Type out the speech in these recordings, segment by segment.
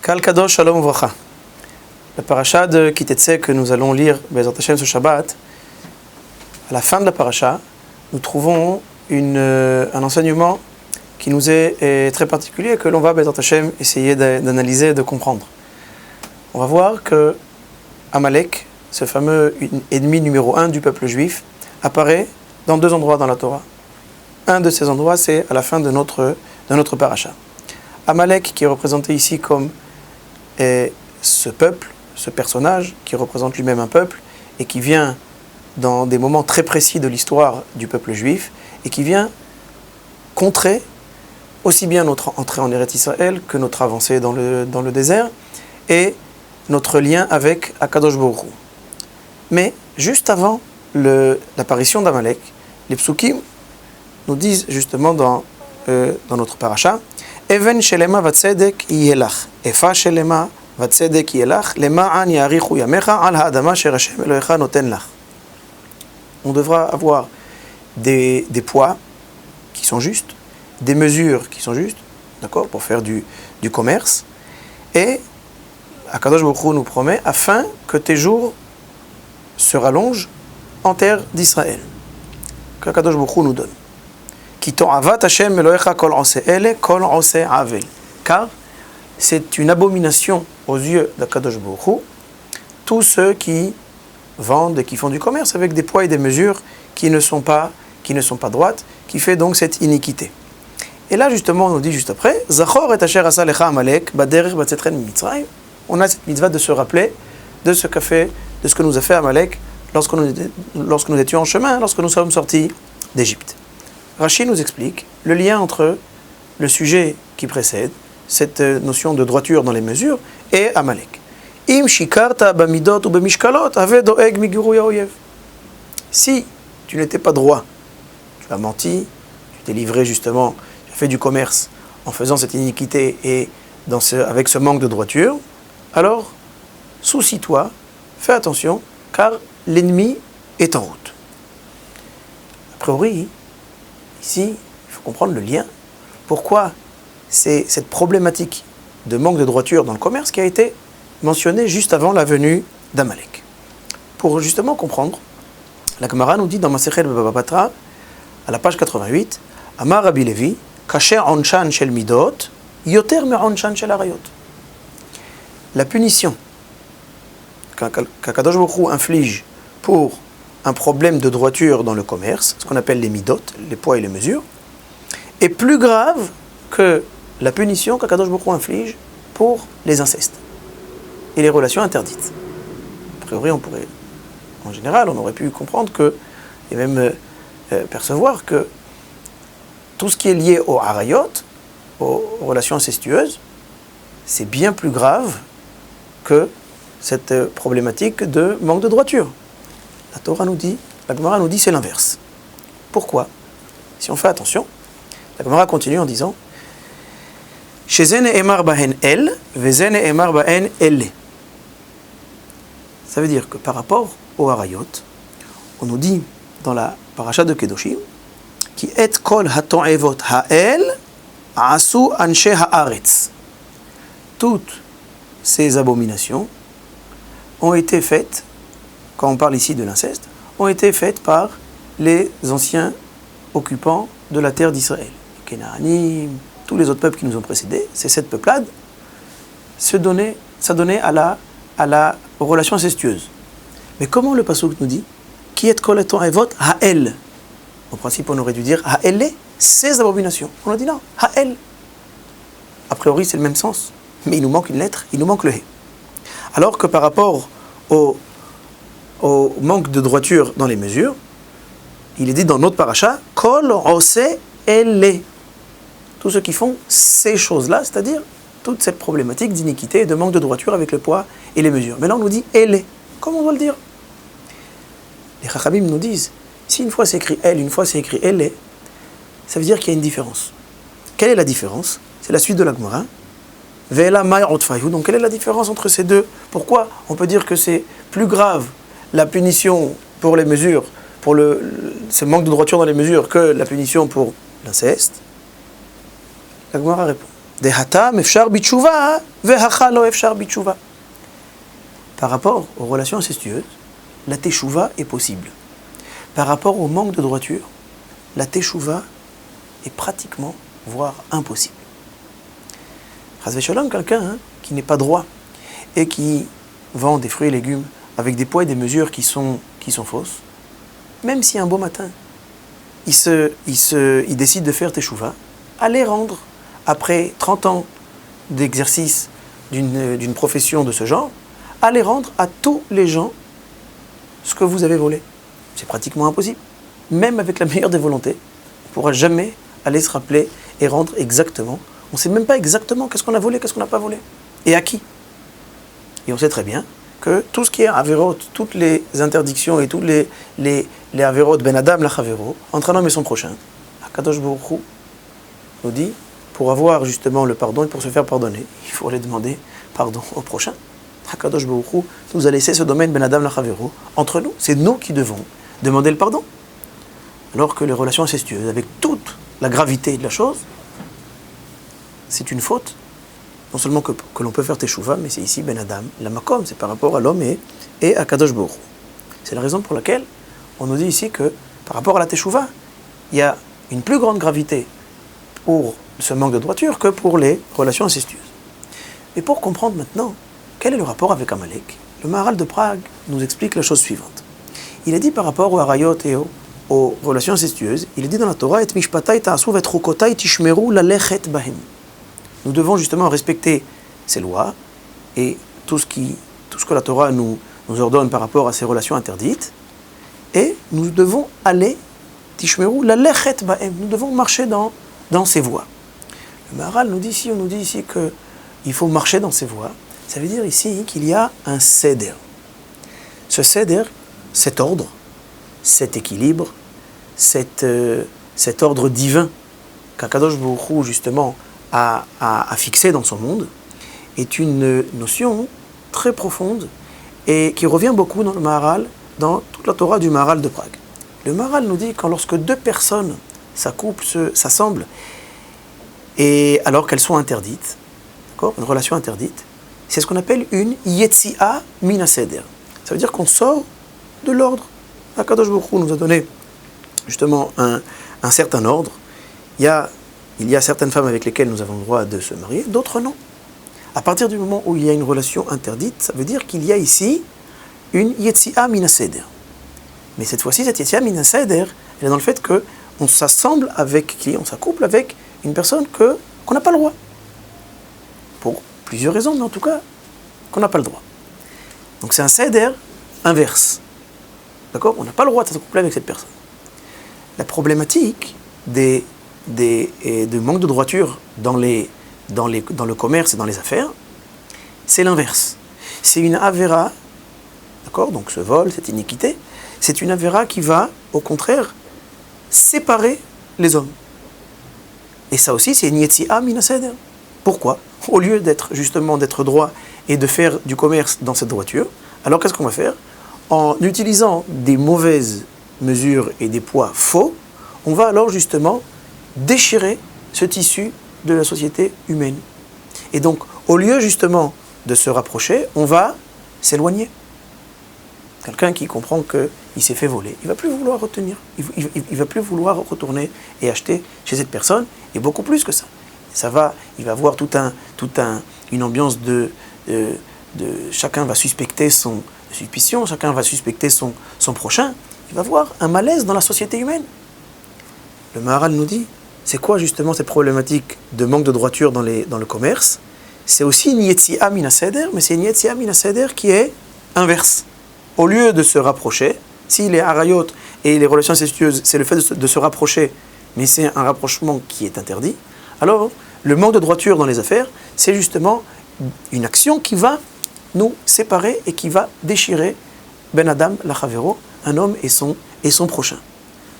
Kal Kadosh Shalom Vracha. La paracha de Kitetse que nous allons lire Be'ezrat Hashem ce Shabbat, à la fin de la paracha, nous trouvons un enseignement qui nous est très particulier et que l'on va Be'ezrat Hashem essayer d'analyser et de comprendre. On va voir que Amalek, ce fameux ennemi numéro 1 du peuple juif, apparaît dans deux endroits dans la Torah. Un de ces endroits, c'est à la fin de notre paracha. Amalek, qui est représenté ici comme ce peuple, ce personnage, qui représente lui-même un peuple, et qui vient dans des moments très précis de l'histoire du peuple juif, et qui vient contrer aussi bien notre entrée en Eretz Israël que notre avancée dans le désert, et notre lien avec Akadosh Baruch Hu. Mais juste avant l'apparition d'Amalek, les psukim nous disent justement dans notre paracha, Even shelema vatzedek yelach, efa shelema vatzedek yelach, lema'an ya'arichu yamecha al ha'adama asher Hashem Elohecha noten lach. On devra avoir des poids qui sont justes, des mesures qui sont justes, d'accord, pour faire du commerce, et Akadosh Baruch Hu nous promet afin que tes jours se rallongent en terre d'Israël, qu'Akadosh Baruch Hu nous donne. Car c'est une abomination aux yeux d'Akadosh Baruch Hu, tous ceux qui vendent et qui font du commerce avec des poids et des mesures qui ne sont pas droites, qui fait donc cette iniquité. Et là justement on nous dit juste après, Zachor et asher asa lecha Amalek baderech batzetren mitzrayim. On a cette mitzvah de se rappeler de ce que nous a fait Amalek lorsque nous étions en chemin, lorsque nous sommes sortis d'Égypte. Rashi nous explique le lien entre le sujet qui précède, cette notion de droiture dans les mesures, et Amalek. Im shikarta bamidot ou bemishkalot ave doeg miguru yaoyev. Si tu n'étais pas droit, tu as menti, tu t'es livré justement, tu as fait du commerce en faisant cette iniquité et avec ce manque de droiture, alors soucie-toi, fais attention, car l'ennemi est en route. A priori, ici, il faut comprendre le lien. Pourquoi c'est cette problématique de manque de droiture dans le commerce qui a été mentionnée juste avant la venue d'Amalek. Pour justement comprendre, la Gemara nous dit dans Masechet Baba Batra, à la page 88, Amar Rabbi Levi, Kasher Onshan Shel Midot, Yoter Me Onshan Shel Arayot. La punition qu'Akadosh Baruch Hu inflige pour un problème de droiture dans le commerce, ce qu'on appelle les midot, les poids et les mesures, est plus grave que la punition qu'Akadosh Baruch Hu inflige pour les incestes et les relations interdites. A priori, en général, on aurait pu comprendre et même percevoir que tout ce qui est lié au harayot, aux relations incestueuses, c'est bien plus grave que cette problématique de manque de droiture. La Gemara nous dit c'est l'inverse. Pourquoi? Si on fait attention, la Gemara continue en disant Shezene emar bahen el, vezene emar bahen elle. Ça veut dire que par rapport au harayot, on nous dit dans la paracha de Kedoshim qui et kol hato'evot ha'el asu anshe haaretz. Toutes ces abominations ont été faites, quand on parle ici de l'inceste, ont été faites par les anciens occupants de la terre d'Israël. Les Kénaanim, tous les autres peuples qui nous ont précédés, c'est cette peuplade, ça donnait aux relations incestueuses. Mais comment le pasuk nous dit qui est kol ha'evot ha'el? Au principe, on aurait dû dire ha'el, ces abominations. On a dit non, ha'el. A priori, c'est le même sens, mais il nous manque une lettre, il nous manque le he. Alors que par rapport au manque de droiture dans les mesures, il est dit dans notre paracha, Kol ose ele. Tous ceux qui font ces choses-là, c'est-à-dire toute cette problématique d'iniquité et de manque de droiture avec le poids et les mesures. Mais là, on nous dit ele. Comment on doit le dire? Les Chachamim nous disent, si une fois c'est écrit elle, une fois c'est écrit ele, ça veut dire qu'il y a une différence. Quelle est la différence? C'est la suite de la Gemara. Donc quelle est la différence entre ces deux? Pourquoi on peut dire que c'est plus grave la punition pour les mesures, pour ce manque de droiture dans les mesures, que la punition pour l'inceste? La Gemara répond Dehatam efshar bitshuva, vehacha lo efshar bitshuva. Par rapport aux relations incestueuses, la teshuva est possible. Par rapport au manque de droiture, la teshuva est pratiquement, voire impossible. Chas v'shalom, quelqu'un qui n'est pas droit et qui vend des fruits et légumes avec des poids et des mesures qui sont fausses, même si un beau matin, il décide de faire teshuva, allez rendre, après 30 ans d'exercice d'une profession de ce genre, allez rendre à tous les gens ce que vous avez volé. C'est pratiquement impossible. Même avec la meilleure des volontés, on ne pourra jamais aller se rappeler et rendre exactement. On ne sait même pas exactement qu'est-ce qu'on a volé, qu'est-ce qu'on n'a pas volé. Et à qui. Et on sait très bien que tout ce qui est averot, toutes les interdictions et tous les averot, ben adam la chavero, entre un homme et son prochain, Akadosh Baruch Hu nous dit, pour avoir justement le pardon et pour se faire pardonner, il faut aller demander pardon au prochain. Akadosh Baruch Hu nous a laissé ce domaine ben adam la chavero entre nous. C'est nous qui devons demander le pardon. Alors que les relations incestueuses, avec toute la gravité de la chose, c'est une faute. Non seulement que l'on peut faire teshuva, mais c'est ici ben adam, la makom, c'est par rapport à l'homme et à Kadosh Baruch Hu. C'est la raison pour laquelle on nous dit ici que par rapport à la teshuva, il y a une plus grande gravité pour ce manque de droiture que pour les relations incestueuses. Et pour comprendre maintenant quel est le rapport avec Amalek, le Maharal de Prague nous explique la chose suivante. Il a dit par rapport aux harayot et aux relations incestueuses, il est dit dans la Torah, et mishpatai ta'asu vet chukotai tishmeru lalechet bahem. Nous devons justement respecter ces lois et tout ce que la Torah nous ordonne par rapport à ces relations interdites. Et nous devons aller, tishmeru lalechet bahem, nous devons marcher dans ces voies. Le Maharal nous dit ici qu'il faut marcher dans ces voies. Ça veut dire ici qu'il y a un seder. Ce seder, cet ordre, cet équilibre, cet ordre divin qu'Akadosh Baruch Hu justement a fixé dans son monde, est une notion très profonde et qui revient beaucoup dans le Maharal, dans toute la Torah du Maharal de Prague. Le Maharal nous dit que lorsque deux personnes s'assemblent, et alors qu'elles sont interdites, d'accord, une relation interdite, c'est ce qu'on appelle une yetzi'a min haseder. Ça veut dire qu'on sort de l'ordre. Akadosh Baruch Hu nous a donné justement un certain ordre. Il y a certaines femmes avec lesquelles nous avons le droit de se marier, d'autres non. À partir du moment où il y a une relation interdite, ça veut dire qu'il y a ici une yetzi'a min haseder. Mais cette fois-ci, cette yetzi'a min haseder, elle est dans le fait qu'on s'assemble avec qui? On s'accouple avec une personne qu'on n'a pas le droit. Pour plusieurs raisons, mais en tout cas, qu'on n'a pas le droit. Donc c'est un seder inverse. D'accord? On n'a pas le droit de s'accoupler avec cette personne. La problématique du manque de droiture dans le commerce et dans les affaires, c'est l'inverse. C'est une avéra, d'accord? Donc ce vol, cette iniquité, c'est une avéra qui va, au contraire, séparer les hommes. Et ça aussi, c'est une yetzi'a min haseder. Pourquoi? Au lieu d'être droit et de faire du commerce dans cette droiture, alors qu'est-ce qu'on va faire? En utilisant des mauvaises mesures et des poids faux, on va alors justement déchirer ce tissu de la société humaine. Et donc, au lieu justement de se rapprocher, on va s'éloigner. Quelqu'un qui comprend qu'il s'est fait voler, il ne va plus vouloir retenir, il va plus vouloir retourner et acheter chez cette personne, et beaucoup plus que ça. Il va avoir une ambiance de chacun va suspecter son suspicion, chacun va suspecter son prochain. Il va avoir un malaise dans la société humaine. Le Maharal nous dit, c'est quoi justement cette problématique de manque de droiture dans le commerce? C'est aussi une yetzi'a min haseder, mais c'est une yetzi'a min haseder qui est inverse. Au lieu de se rapprocher, si les harayot et les relations incestueuses, c'est le fait de se rapprocher, mais c'est un rapprochement qui est interdit, alors le manque de droiture dans les affaires, c'est justement une action qui va nous séparer et qui va déchirer ben adam la chavero, un homme et son prochain.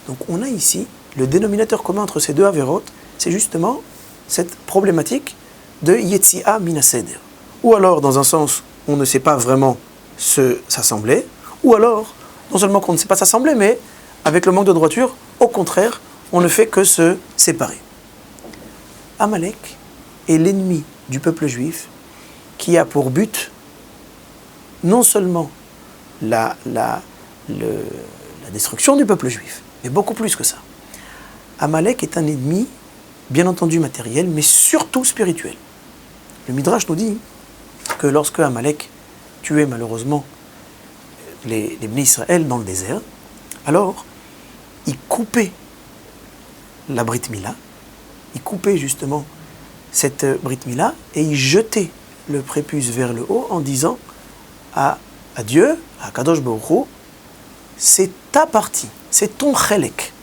Donc on a ici le dénominateur commun entre ces deux averot, c'est justement cette problématique de yetzi'a min haseder. Ou alors, dans un sens, on ne sait pas vraiment s'assembler, ou alors, non seulement qu'on ne sait pas s'assembler, mais avec le manque de droiture, au contraire, on ne fait que se séparer. Amalek est l'ennemi du peuple juif qui a pour but non seulement la destruction du peuple juif, mais beaucoup plus que ça. Amalek est un ennemi, bien entendu matériel, mais surtout spirituel. Le Midrash nous dit que lorsque Amalek tuait malheureusement les Bnei Israël dans le désert, alors il coupait la Brit Mila, il coupait justement cette Brit Mila et il jetait le prépuce vers le haut en disant à Dieu, à Kadosh Baruch Hu, c'est ta partie, c'est ton chelek,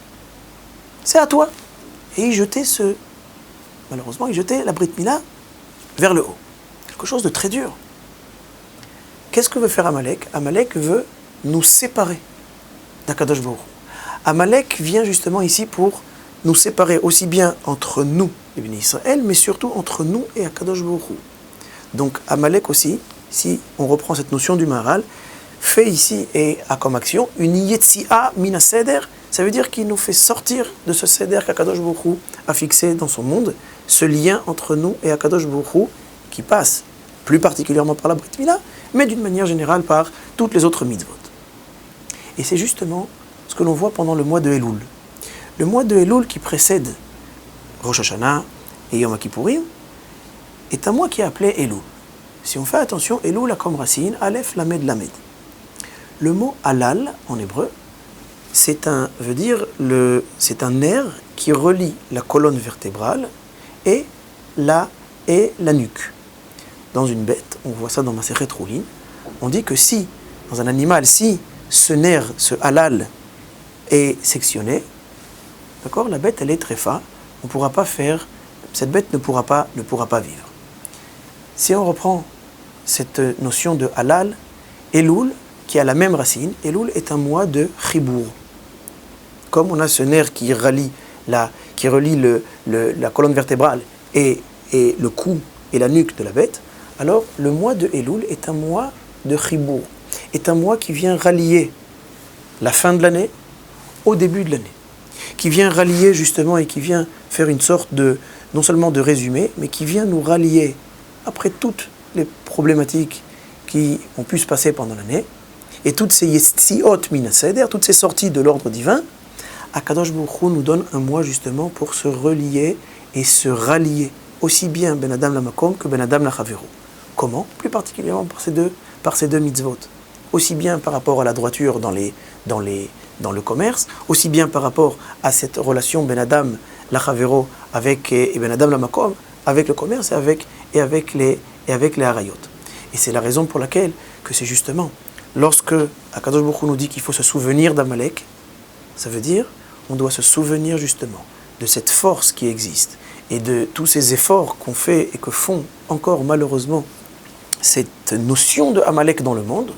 c'est à toi. Et il jetait malheureusement, il jetait la Brit Mila vers le haut. Quelque chose de très dur. Qu'est-ce que veut faire Amalek? Amalek veut nous séparer d'Akadosh Baruch Hu. Amalek vient justement ici pour nous séparer aussi bien entre nous, les Bnei Israël, mais surtout entre nous et Akadosh Baruch Hu. Donc Amalek aussi, si on reprend cette notion du Maharal, fait ici et a comme action une Yetzi'a mina Seder, ça veut dire qu'il nous fait sortir de ce Seder qu'Akadosh Baruch Hu a fixé dans son monde, ce lien entre nous et Akadosh Baruch Hu qui passe plus particulièrement par la Brit Mila, mais d'une manière générale par toutes les autres mitzvot. Et c'est justement ce que l'on voit pendant le mois de Elul. Le mois de Elul qui précède Rosh Hashanah et Yom Kippourim est un mois qui est appelé Elul. Si on fait attention, Elul a comme racine Aleph, Lamed, Lamed. Le mot Halal en hébreu, c'est un nerf qui relie la colonne vertébrale et la nuque. Dans une bête, on voit ça dans Masechet Roulin, on dit que si, dans un animal, si ce nerf, ce halal, est sectionné, d'accord, la bête, elle est tréfa, on pourra pas faire, cette bête ne pourra pas vivre. Si on reprend cette notion de halal, Elul, qui a la même racine, Elul est un mois de chibour. Comme on a ce nerf qui relie la colonne vertébrale et le cou et la nuque de la bête, alors le mois de Elul est un mois de chibour, est un mois qui vient rallier la fin de l'année au début de l'année, qui vient rallier justement et qui vient faire une sorte de, non seulement de résumé, mais qui vient nous rallier après toutes les problématiques qui ont pu se passer pendant l'année, et toutes ces yetziot mina seder, toutes ces sorties de l'ordre divin, Akadosh Baruch Hu nous donne un mois justement pour se relier et se rallier, aussi bien Ben Adam la Makom que Ben Adam la Chavero. Comment? Plus particulièrement par ces deux mitzvot. Aussi bien par rapport à la droiture dans le commerce, aussi bien par rapport à cette relation Ben Adam la Chavero et Ben Adam la Makom, avec le commerce et avec les harayot. Et c'est la raison pour laquelle que c'est justement lorsque Akadosh Baruch Hu nous dit qu'il faut se souvenir d'Amalek, ça veut dire on doit se souvenir justement de cette force qui existe et de tous ces efforts qu'on fait et que font encore malheureusement cette notion de Amalek dans le monde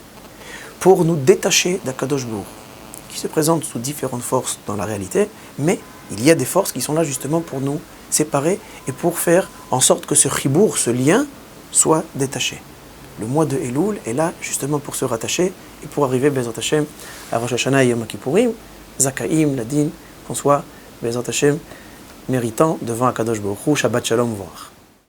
pour nous détacher d'Akadosh Baruch Hu, qui se présente sous différentes forces dans la réalité, mais il y a des forces qui sont là justement pour nous séparer et pour faire en sorte que ce chibour, ce lien, soit détaché. Le mois de Elul est là justement pour se rattacher et pour arriver, Bezrat Hashem, à Rosh Hashanah et Yom Kippourim, Zakaïm, Nadine, qu'on soit, Bezrat Hashem, méritant devant Akadosh Baruch Hu, Shabbat Shalom, voir.